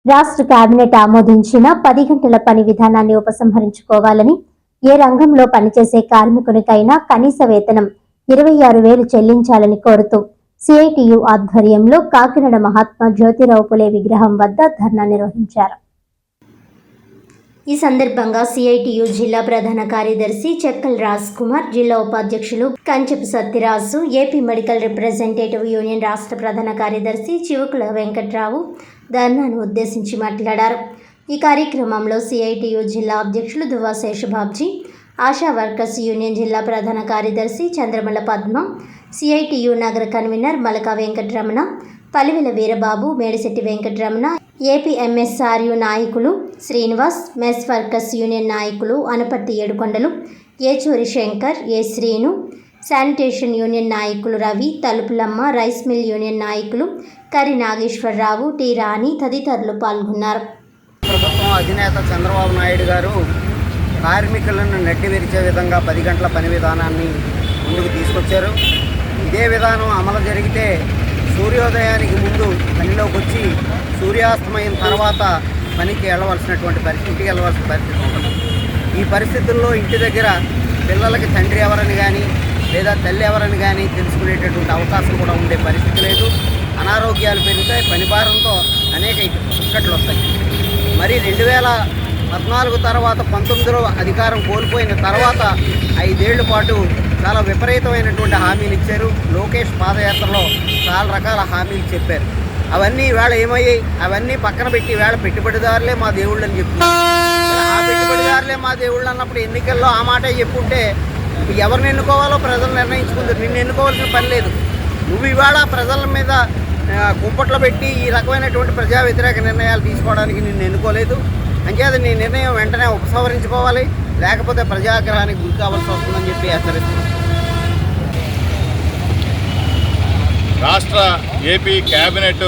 రాష్ట్ర కేబినెట్ ఆమోదించిన 10 గంటల పని విధానాన్ని ఉపసంహరించుకోవాలని, ఏ రంగంలో పనిచేసే కార్మికునికైనా కనీస వేతనం 26,000 చెల్లించాలని కోరుతూ సిఐటియు ఆధ్వర్యంలో కాకినాడ మహాత్మా జ్యోతిరావు పులే విగ్రహం వద్ద ధర్నా నిర్వహించారు. ఈ సందర్భంగా సిఐటియు జిల్లా ప్రధాన కార్యదర్శి చెక్కల్ రాజ్ కుమార్, జిల్లా ఉపాధ్యక్షులు Kanchepu Satyaraju, AP medical representative union రాష్ట్ర ప్రధాన కార్యదర్శి చివుకుల వెంకట్రావు ధర్నాను ఉద్దేశించి మాట్లాడారు. ఈ కార్యక్రమంలో సిఐటియు జిల్లా అధ్యక్షులు దువ్వా శేషబాబ్జీ, ఆశా వర్కర్స్ యూనియన్ జిల్లా ప్రధాన కార్యదర్శి చంద్రమల పద్మ, సిఐటియు నగర convener Malaka Venkataramana, Palivela Veerababu, Medisetti Venkataramana, AP MSRU నాయకులు శ్రీనివాస్, మెస్ వర్కర్స్ యూనియన్ నాయకులు Anaparthi Yedukondalu, Yechuri Shankar, A Srinu, sanitation union నాయకులు Ravi, Talupulamma, rice mill union నాయకులు కరి నాగేశ్వరరావు, టి రాణి తదితరులు పాల్గొన్నారు. ప్రభుత్వం అధినేత చంద్రబాబు నాయుడు గారు కార్మికులను నెట్టి విరిచే విధంగా 10 గంటల పని విధానాన్ని ముందుకు తీసుకొచ్చారు. ఇదే విధానం అమలు జరిగితే సూర్యోదయానికి ముందు పనిలోకి వచ్చి సూర్యాస్తమయం తర్వాత పనికి వెళ్ళవలసిన పరిస్థితి ఉంటుంది. ఈ పరిస్థితుల్లో ఇంటి దగ్గర పిల్లలకి తండ్రి ఎవరని కానీ లేదా తల్లి ఎవరని కానీ తెలుసుకునేటటువంటి అవకాశం కూడా ఉండే పరిస్థితి లేదు. అనారోగ్యాలు పెరుగుతాయి, పనిభారంతో అనేక ఇక్కట్లు వస్తాయి. మరి 2014 తర్వాత 19లో అధికారం కోల్పోయిన తర్వాత 5 ఏళ్ల పాటు చాలా విపరీతమైనటువంటి హామీలు ఇచ్చారు. లోకేష్ పాదయాత్రలో చాలా రకాల హామీలు చెప్పారు. అవన్నీ ఈవేళ ఏమయ్యాయి? అవన్నీ పక్కన పెట్టి ఈవేళ పెట్టుబడిదారులే మా దేవుళ్ళు అని చెప్తున్నారు. ఆ పెట్టుబడిదారులే మా దేవుళ్ళు అన్నప్పుడు ఎన్నికల్లో ఆ మాటే చెప్పుంటే ఎవరిని ఎన్నుకోవాలో ప్రజలు నిర్ణయించుకుంటారు. నిన్ను ఎన్నుకోవాల్సిన పని లేదు. నువ్వు ఇవాళ ప్రజల మీద కుంపట్లో పెట్టి ఈ రకమైనటువంటి ప్రజా వ్యతిరేక నిర్ణయాలు తీసుకోవడానికి నిన్ను ఎన్నుకోలేదు. అంచేత నీ నిర్ణయం వెంటనే ఉపసంహరించుకోవాలి, లేకపోతే ప్రజాగ్రహానికి గురి కావాల్సి వస్తుందని చెప్పి హెచ్చరిస్తున్నాం. రాష్ట్ర ఏపీ కేబినెట్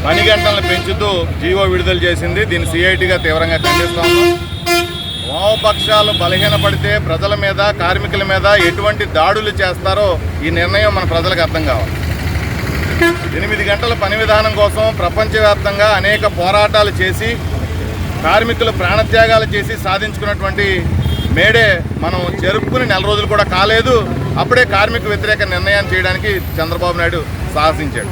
10 గంటలను పెంచుతూ జీవో విడుదల చేసింది. దీన్ని సిఐటిగా తీవ్రంగా ఖండిస్తాము. వామపక్షాలు బలహీనపడితే ప్రజల మీద, కార్మికుల మీద ఎటువంటి దాడులు చేస్తారో ఈ నిర్ణయం మన ప్రజలకు అర్థం కావాలి. 8 గంటల పని విధానం కోసం ప్రపంచవ్యాప్తంగా అనేక పోరాటాలు చేసి కార్మికులు ప్రాణత్యాగాలు చేసి సాధించుకున్నటువంటి మేడే మనం జరుపుకుని 4 రోజులు కూడా కాలేదు. అప్పుడే కార్మిక వ్యతిరేక నిర్ణయాన్ని చేయడానికి చంద్రబాబు నాయుడు సాహసించాడు.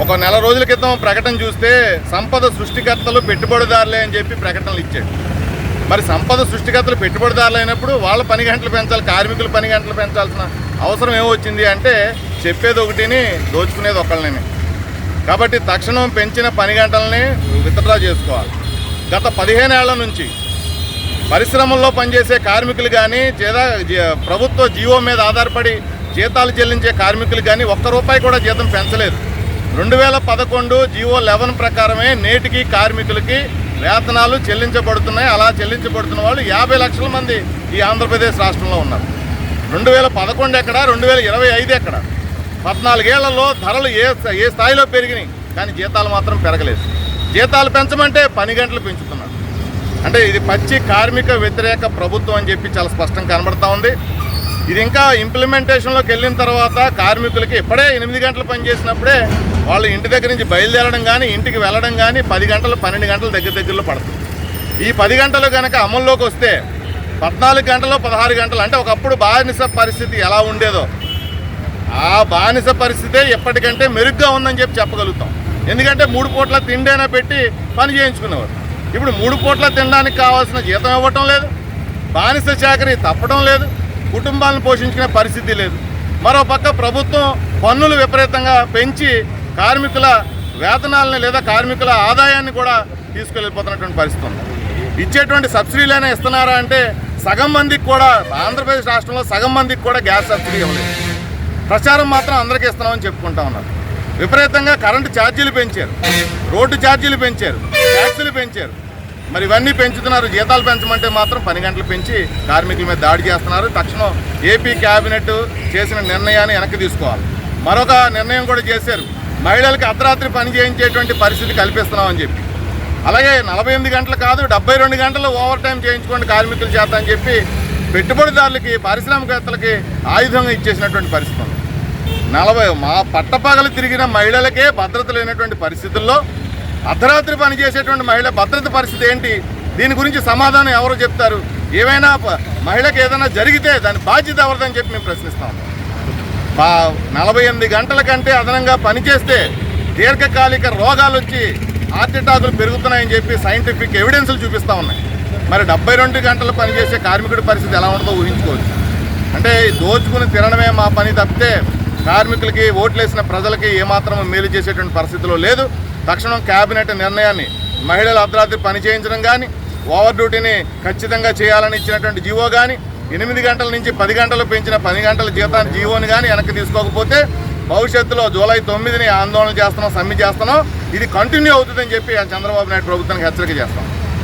ఒక 4 రోజుల క్రితం ప్రకటన చూస్తే సంపద సృష్టికర్తలు పెట్టుబడిదారులే అని చెప్పి ప్రకటనలు ఇచ్చాడు. మరి సంపద సృష్టికర్తలు పెట్టుబడిదారులు అయినప్పుడు వాళ్ళ పని గంటలు పెంచాలి, కార్మికులు పని గంటలు పెంచాల్సిన అవసరం ఏమొచ్చింది అంటే చెప్పేది ఒకటిని దోచుకునేది ఒకళ్ళని. కాబట్టి తక్షణం పెంచిన పని గంటలని విత్డ్రా చేసుకోవాలి. గత 15 ఏళ్ల నుంచి పరిశ్రమల్లో పనిచేసే కార్మికులు కానీ ప్రభుత్వ జీవో మీద ఆధారపడి జీతాలు చెల్లించే కార్మికులు కానీ ₹1 కూడా జీతం పెంచలేదు. 2011 జీవో 11 ప్రకారమే నేటికి కార్మికులకి వేతనాలు చెల్లించబడుతున్నాయి. అలా చెల్లించబడుతున్న వాళ్ళు 50 లక్షల మంది ఈ ఆంధ్రప్రదేశ్ రాష్ట్రంలో ఉన్నారు. 2011 ఎక్కడ, 2025 ఎక్కడ? 14 ఏళ్లలో ధరలు ఏ స్థాయిలో పెరిగినాయి, కానీ జీతాలు మాత్రం పెరగలేదు. జీతాలు పెంచమంటే పని గంటలు పెంచుతున్నారు. అంటే ఇది పచ్చి కార్మిక వ్యతిరేక ప్రభుత్వం అని చెప్పి చాలా స్పష్టంగా కనబడతా ఉంది. ఇది ఇంకా ఇంప్లిమెంటేషన్లోకి వెళ్ళిన తర్వాత కార్మికులకి ఇప్పుడే 8 గంటలు పనిచేసినప్పుడే వాళ్ళు ఇంటి దగ్గర నుంచి బయలుదేరడం కానీ ఇంటికి వెళ్ళడం కానీ 10 గంటలు 12 గంటలు దగ్గరలో పడుతుంది. ఈ 10 గంటలు కనుక అమల్లోకి వస్తే 14 గంటలు 16 గంటలు అంటే ఒకప్పుడు బానిస పరిస్థితి ఎలా ఉండేదో ఆ బానిస పరిస్థితే ఎప్పటికంటే మెరుగ్గా ఉందని చెప్పగలుగుతాం. ఎందుకంటే 3 పూట్ల తిండైనా పెట్టి పని చేయించుకునేవారు. ఇప్పుడు 3 పూట్ల తినడానికి కావాల్సిన జీతం ఇవ్వటం లేదు, బానిస చాకరీ తప్పడం లేదు, కుటుంబాలను పోషించుకునే పరిస్థితి లేదు. మరోపక్క ప్రభుత్వం పన్నులు విపరీతంగా పెంచి కార్మికుల వేతనాలని లేదా కార్మికుల ఆదాయాన్ని కూడా తీసుకెళ్ళిపోతున్నటువంటి పరిస్థితి ఉంది. ఇచ్చేటువంటి సబ్సిడీలైనా ఇస్తున్నారా అంటే సగం మందికి కూడా, ఆంధ్రప్రదేశ్ రాష్ట్రంలో సగం మందికి కూడా గ్యాస్ సబ్సిడీ ఇవ్వలేదు. ప్రచారం మాత్రం అందరికీ ఇస్తున్నామని చెప్పుకుంటా ఉన్నారు. విపరీతంగా కరెంటు ఛార్జీలు పెంచారు, రోడ్డు ఛార్జీలు పెంచారు, ట్యాక్సులు పెంచారు. మరి ఇవన్నీ పెంచుతున్నారు. జీతాలు పెంచమంటే మాత్రం 10 గంటలు పెంచి కార్మికుల మీద దాడి చేస్తున్నారు. తక్షణం ఏపీ కేబినెట్ చేసిన నిర్ణయాన్ని వెనక్కి తీసుకోవాలి. మరొక నిర్ణయం కూడా చేశారు, మహిళలకి అర్ధరాత్రి పని చేయించేటువంటి పరిస్థితి కల్పిస్తున్నామని చెప్పి. అలాగే 48 గంటలు కాదు 72 గంటలు ఓవర్ టైం చేయించుకోండి కార్మికుల చేత అని చెప్పి పెట్టుబడిదారులకి, పారిశ్రామికవేత్తలకి ఆయుధంగా ఇచ్చేసినటువంటి పరిస్థితి ఉంది. మా పట్టపగలు తిరిగిన మహిళలకే భద్రత లేనటువంటి పరిస్థితుల్లో అర్ధరాత్రి పనిచేసేటువంటి మహిళ భద్రత పరిస్థితి ఏంటి? దీని గురించి సమాధానం ఎవరు చెప్తారు? ఏమైనా మహిళకి ఏదైనా జరిగితే దాని బాధ్యత ఎవరిదని చెప్పి మేము ప్రశ్నిస్తాం. 48 గంటల కంటే అదనంగా పనిచేస్తే దీర్ఘకాలిక రోగాలు వచ్చి హార్ట్ అటాకులు పెరుగుతున్నాయని చెప్పి సైంటిఫిక్ ఎవిడెన్స్లు చూపిస్తూ ఉన్నాయి. మరి 72 గంటలు పనిచేసే కార్మికుడి పరిస్థితి ఎలా ఉంటుందో ఊహించుకోవచ్చు. అంటే దోచుకుని తినడమే మా పని తప్పితే కార్మికులకి, ఓట్లేసిన ప్రజలకి ఏమాత్రం మేలు చేసేటువంటి పరిస్థితిలో లేదు. తక్షణం కేబినెట్ నిర్ణయాన్ని మహిళలు అర్ధరాత్రి పని చేయించడం కానీ, ఓవర్ డ్యూటీని ఖచ్చితంగా చేయాలని ఇచ్చినటువంటి జీవో కానీ, 8 గంటల నుంచి 10 గంటలు పెంచిన 10 గంటల జీతాన్ని జీవోని కానీ వెనక్కి తీసుకోకపోతే భవిష్యత్తులో జూలై 9ని ఆందోళన చేస్తున్నాం, సమ్మె చేస్తున్నాం. ఇది కంటిన్యూ అవుతుందని చెప్పి చంద్రబాబు నాయుడు ప్రభుత్వానికి హెచ్చరిక చేస్తాం.